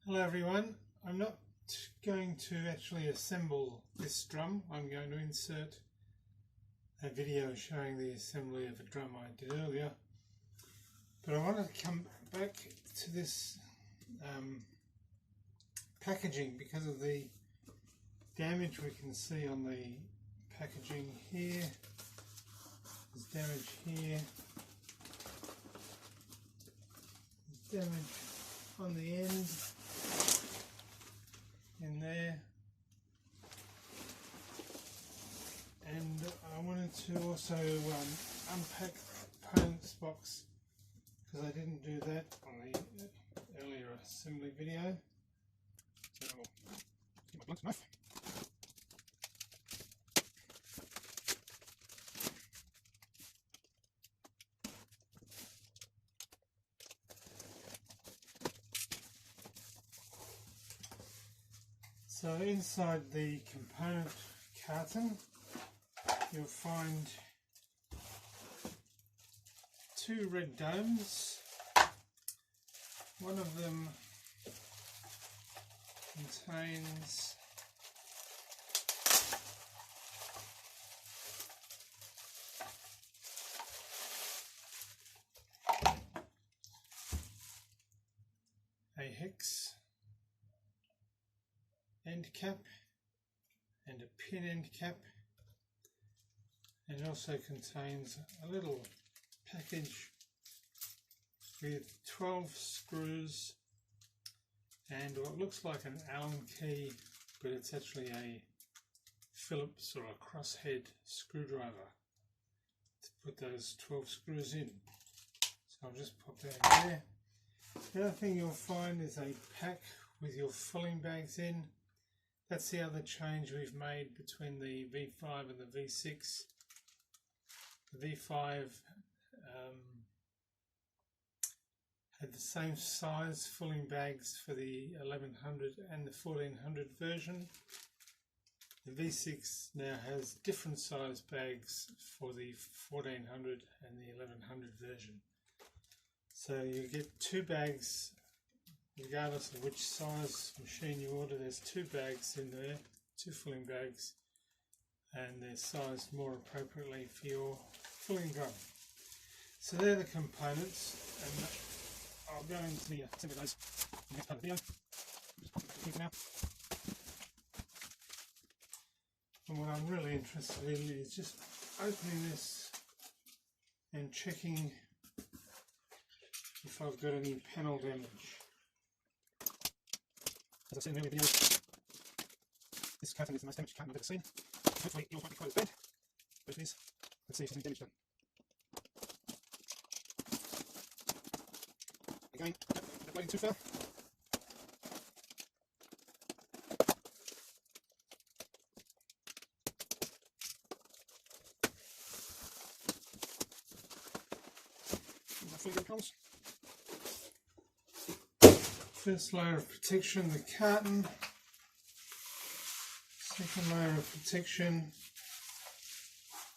Hello everyone, I'm not going to actually assemble this drum. I'm going to insert a video showing the assembly of a drum I did earlier, but I want to come back to this packaging because of the damage we can see on the packaging here. There's damage here, there's damage on the end in there, and I wanted to also unpack the components box because I didn't do that on the earlier assembly video. So I'll get my blunt knife. So inside the component carton you'll find two red domes. One of them contains a hex end cap and a pin end cap, and it also contains a little package with 12 screws and what looks like an Allen key, but it's actually a Phillips or a crosshead screwdriver to put those 12 screws in. So I'll just pop that in there. The other thing you'll find is a pack with your filling bags in. That's the other change we've made between the V5 and the V6. The V5 had the same size filling bags for the 1100 and the 1400 version. The V6 now has different size bags for the 1400 and the 1100 version. So you get two bags. Regardless of which size machine you order, there's two bags in there, two filling bags, and they're sized more appropriately for your filling drum. So they're the components, and I'll go into the assembly of those in the next part of the video. Just pop it here now. And what I'm really interested in is just opening this and checking if I've got any panel damage. As I said in earlier videos, this carton is the most damaged carton I've ever seen. Hopefully yours won't be quite as bad, but if it is, let's see if there's any damage done. Again, not blowing too far. My finger comes. First layer of protection, the carton. Second layer of protection,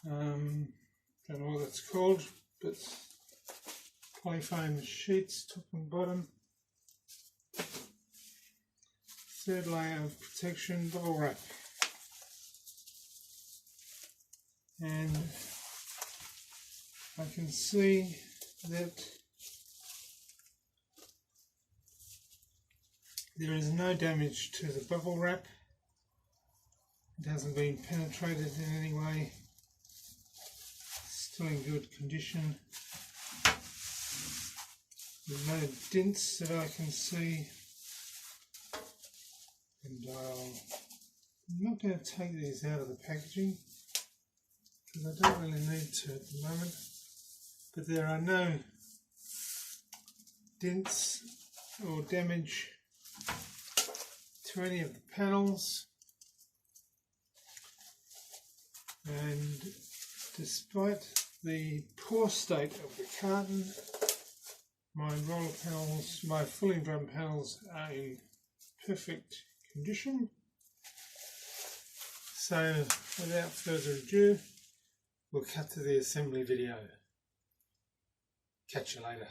don't know what it's called, but polyfoam sheets, top and bottom. Third layer of protection, bubble wrap. And I can see that there is no damage to the bubble wrap. It hasn't been penetrated in any way. Still in good condition. There's no dents that I can see. And I'm not going to take these out of the packaging because I don't really need to at the moment. But there are no dents or damage to any of the panels, and despite the poor state of the carton, my roller panels, my filling drum panels are in perfect condition. So without further ado, we'll cut to the assembly video. Catch you later.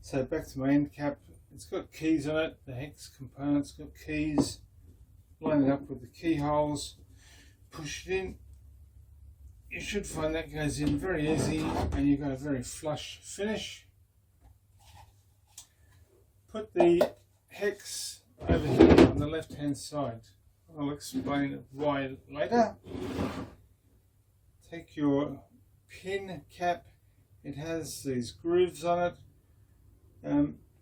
So back to my end cap. it's got keys on it. The hex component's got keys. Line it up with the keyholes, push it in. You should find that goes in very easy, and you've got a very flush finish. Put the hex over here on the left hand side. I'll explain why later. Take your pin cap. It has these grooves on it.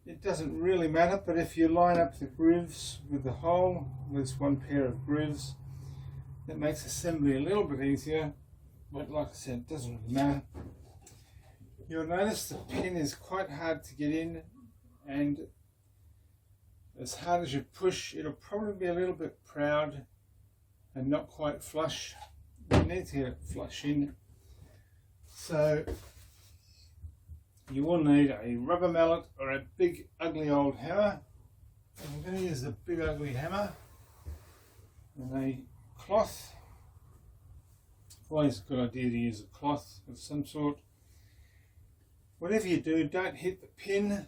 It doesn't really matter, but if you line up the grooves with the hole, there's one pair of grooves, that makes assembly a little bit easier, but like I said, it doesn't really matter. You'll notice the pin is quite hard to get in, and as hard as you push, it'll probably be a little bit proud and not quite flush. You need to get it flush in. So you will need a rubber mallet or a big ugly old hammer. I'm going to use the big ugly hammer and a cloth. Always a good idea to use a cloth of some sort. Whatever you do, don't hit the pin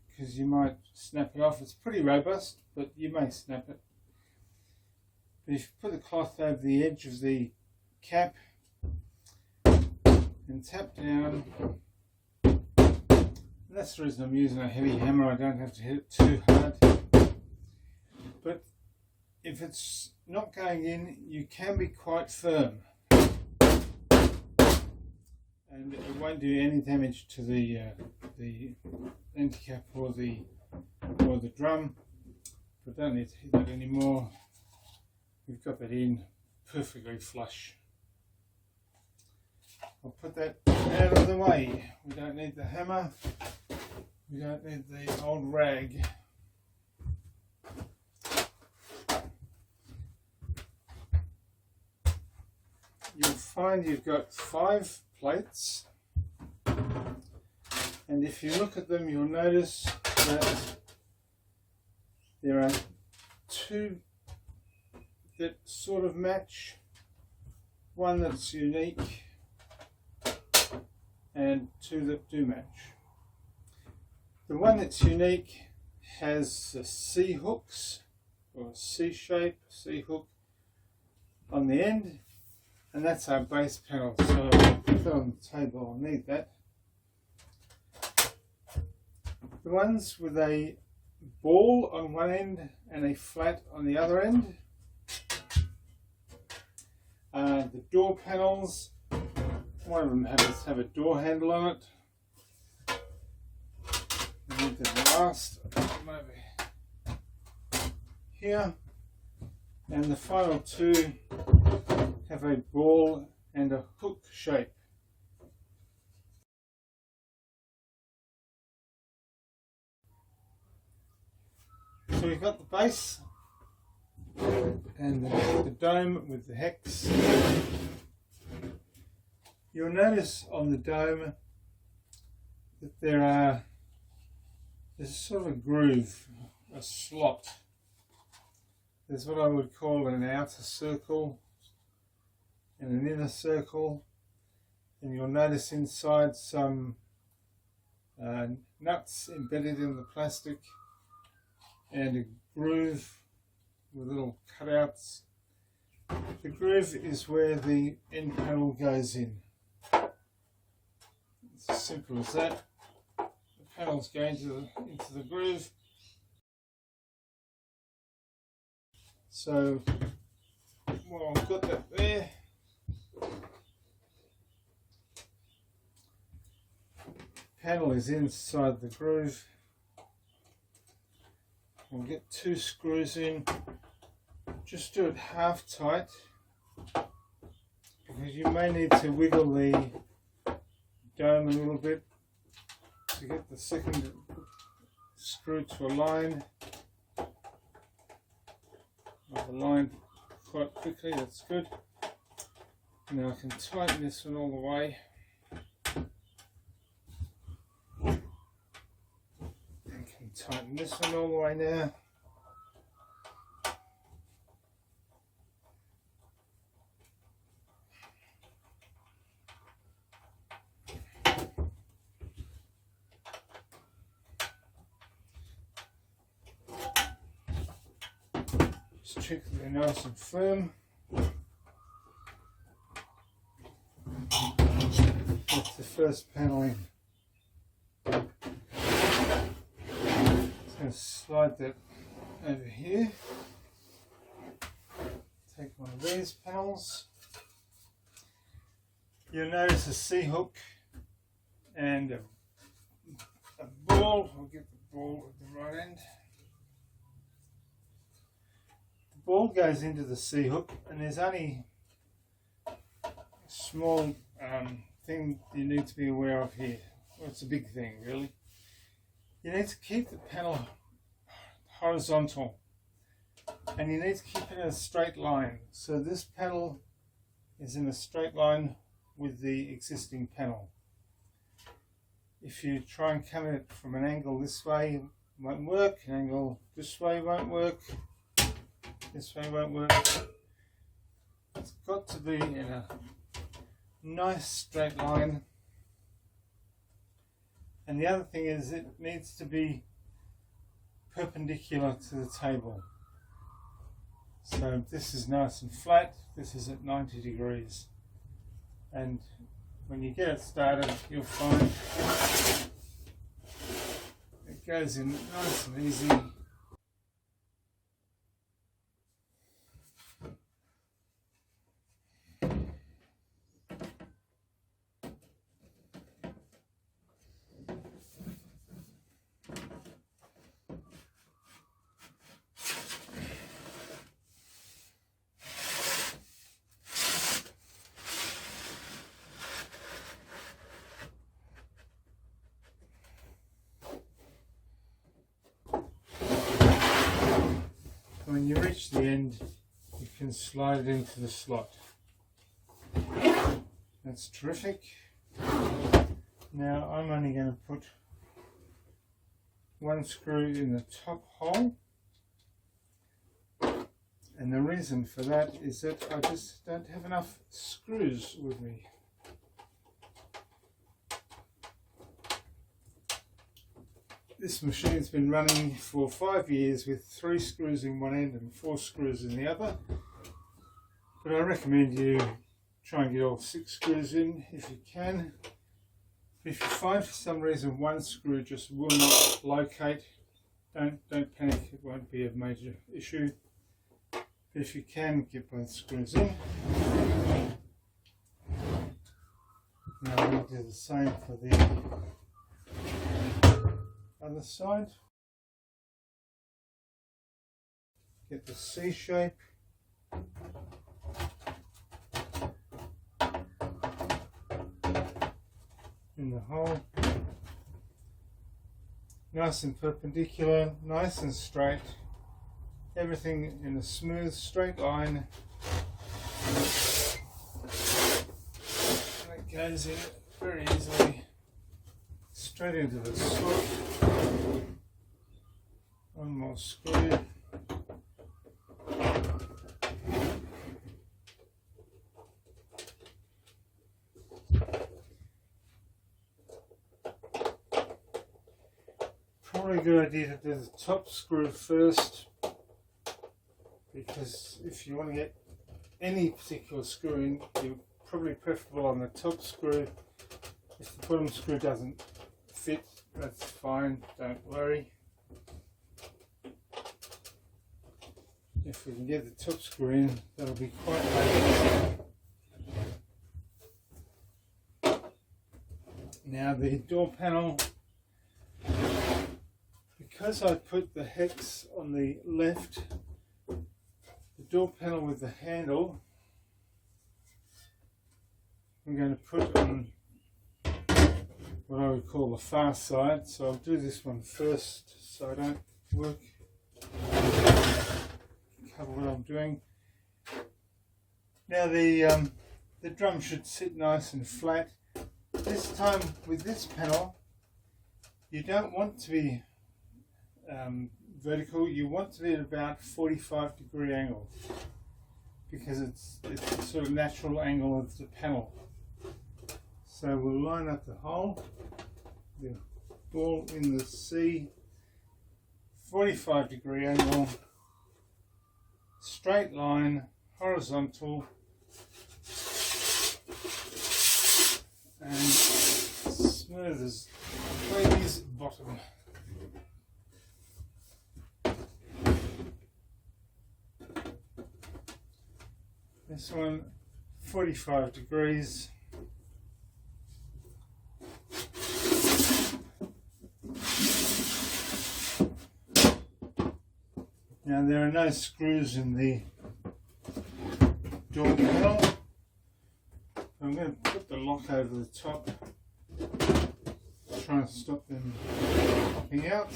because you might snap it off. It's pretty robust, but you may snap it. But if you put the cloth over the edge of the cap and tap down, that's the reason I'm using a heavy hammer. I don't have to hit it too hard. But if it's not going in, you can be quite firm, and it won't do any damage to the end cap or the drum. But don't need to hit that anymore. We've got that in perfectly flush. I'll put that out of the way. We don't need the hammer. We don't need the old rag. You'll find you've got 5 plates, and if you look at them, you'll notice that there are 2 that sort of match, one that's unique, and 2 that do match. The one that's unique has C hooks, or a C shape, C hook on the end, and that's our base panel. So I'll put that on the table, I'll need that. The ones with a ball on one end and a flat on the other end, the door panels, one of them have a door handle on it. And the last one over here, and the final 2 have a ball and a hook shape. So we've got the base and the dome with the hex. You'll notice on the dome that there's sort of a groove, a slot. There's what I would call an outer circle and an inner circle, and you'll notice inside some nuts embedded in the plastic and a groove with little cutouts. The groove is where the end panel goes in. It's as simple as that. The panels go into the groove. So, well, I've got that there. Panel is inside the groove. We'll get 2 screws in. Just do it half tight, because you may need to wiggle the dome a little bit to get the second screw to align. I've aligned quite quickly, that's good. Now I can tighten this one all the way. I can tighten this one all the way now. check that they're nice and firm. That's the first panel in. Just going to slide that over here. Take one of these panels. You'll notice a C-hook and a ball. I'll get the ball at the right end. The ball goes into the C-hook, and there's only a small thing you need to be aware of here. Well, it's a big thing, really. You need to keep the panel horizontal, and you need to keep it in a straight line. So this panel is in a straight line with the existing panel. If you try and come at it from an angle this way, it won't work. An angle this way won't work. This way won't work. It's got to be in a nice straight line. And the other thing is, it needs to be perpendicular to the table. So this is nice and flat, this is at 90 degrees. And when you get it started, you'll find it goes in nice and easy. When you reach the end, you can slide it into the slot. That's terrific. Now I'm only going to put one screw in the top hole, and the reason for that is that I just don't have enough screws with me. This machine's been running for 5 years with 3 screws in one end and 4 screws in the other, but I recommend you try and get all 6 screws in if you can. If you find for some reason one screw just will not locate, don't panic, it won't be a major issue. But if you can, get both screws in. Now we'll do the same for the other side. Get the C shape. In the hole. Nice and perpendicular, nice and straight. Everything in a smooth, straight line. And it goes in very easily. Straight into the slot. One more screw. Probably a good idea to do the top screw first, because if you want to get any particular screw in, you're probably preferable on the top screw. If the bottom screw doesn't fit, that's fine, don't worry. If we can get the top screw in, that'll be quite nice. Now the door panel, because I put the hex on the left, the door panel with the handle, I'm going to put on what I would call the far side. So I'll do this one first so I don't work, cover what I'm doing. Now the drum should sit nice and flat. This time with this panel, you don't want to be vertical, you want to be at about 45-degree angle, because it's the sort of natural angle of the panel. So we'll line up the hole, the ball in the C, 45-degree angle, straight line, horizontal, and smooth as please bottom. This one 45 degrees. Now there are no screws in the door panel. I'm going to put the lock over the top, try and stop them popping out.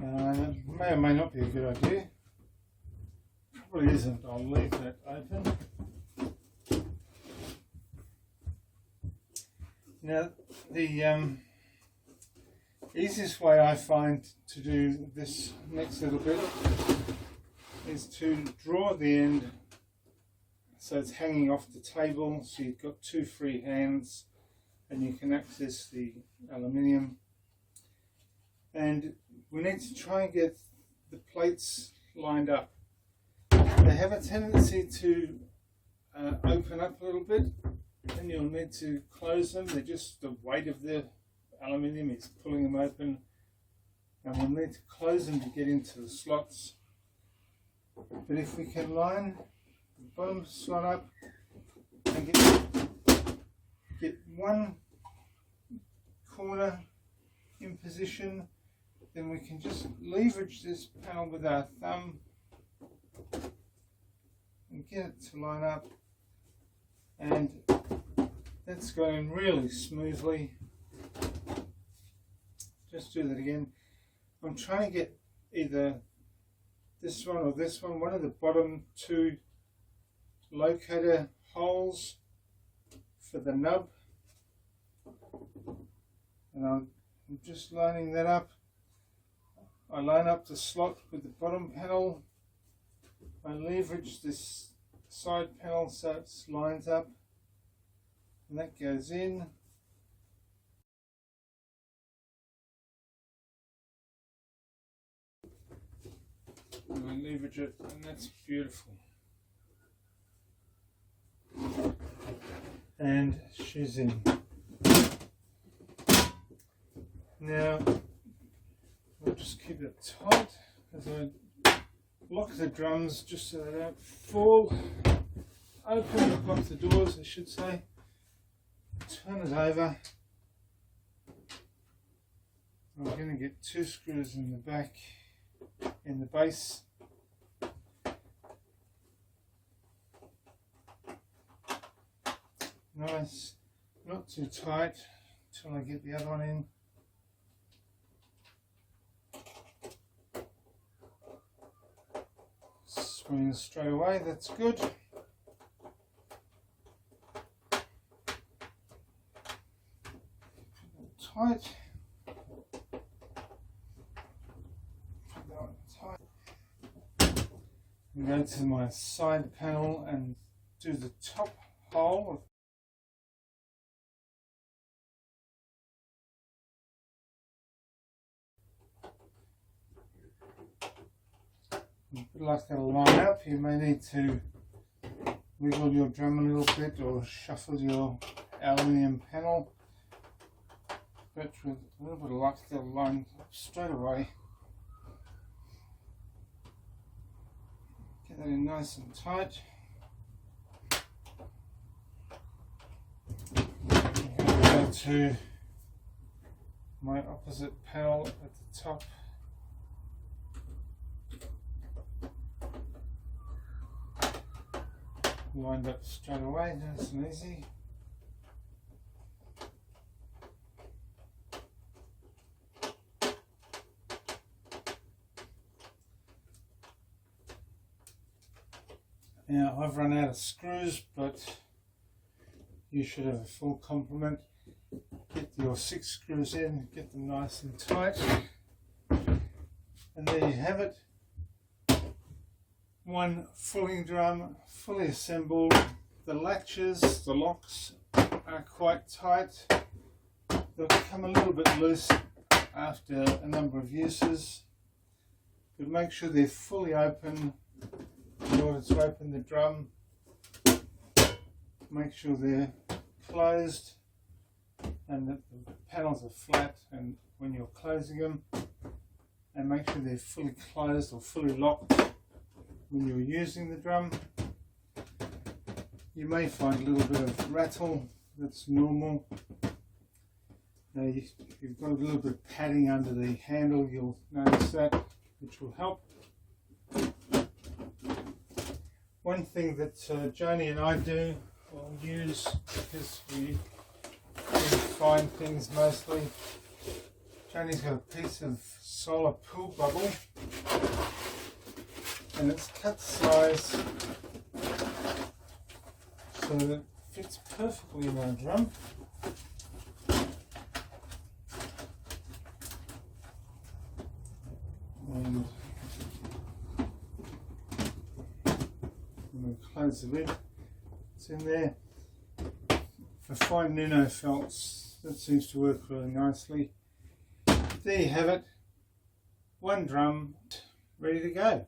That may or may not be a good idea. Probably isn't. I'll leave that open. Now the easiest way I find to do this next little bit is to draw the end so it's hanging off the table, so you've got two free hands and you can access the aluminium. And we need to try and get the plates lined up. They have a tendency to open up a little bit, and you'll need to close them. They're just the weight of the aluminium is pulling them open, and we'll need to close them to get into the slots. But if we can line the bottom slot up and get one corner in position, then we can just leverage this panel with our thumb and get it to line up, and that's going really smoothly. Just do that again. I'm trying to get either this one or this one of the bottom two locator holes for the nub, and I'm just lining that up. I line up the slot with the bottom panel. I leverage this side panel so it lines up, and that goes in. And I leverage it, and that's beautiful. And she's in. Now we'll just keep it tight as I lock the drums just so they don't fall open, lock the doors I should say. Turn it over. I'm going to get two screws in the back, in the base. Nice, not too tight until I get the other one in. Swing straight away, that's good. Tight. Put that one tight. And go to my side panel and do the top hole. Like that'll line up. You may need to wiggle your drum a little bit or shuffle your aluminium panel, but with a little bit of luck they'll line up straight away. Get that in nice and tight. I'm going to go to my opposite panel at the top. Lined up straight away, nice and easy. Now I've run out of screws, but you should have a full complement. Get your 6 screws in, get them nice and tight, and there you have it. One fulling drum, fully assembled. The latches, the locks are quite tight. They'll come a little bit loose after a number of uses, but make sure they're fully open in order to open the drum. Make sure they're closed and that the panels are flat and when you're closing them, and make sure they're fully closed or fully locked when you're using the drum. You may find a little bit of rattle. That's normal. Now you've got a little bit of padding under the handle, you'll notice that, which will help. One thing that Joni and I do or use, because we find things mostly, Joni's got a piece of solar pool bubble and it's cut size so that it fits perfectly in our drum. And I'm going to close the lid. It's in there. For fine Nuno felts, that seems to work really nicely. There you have it. One drum ready to go.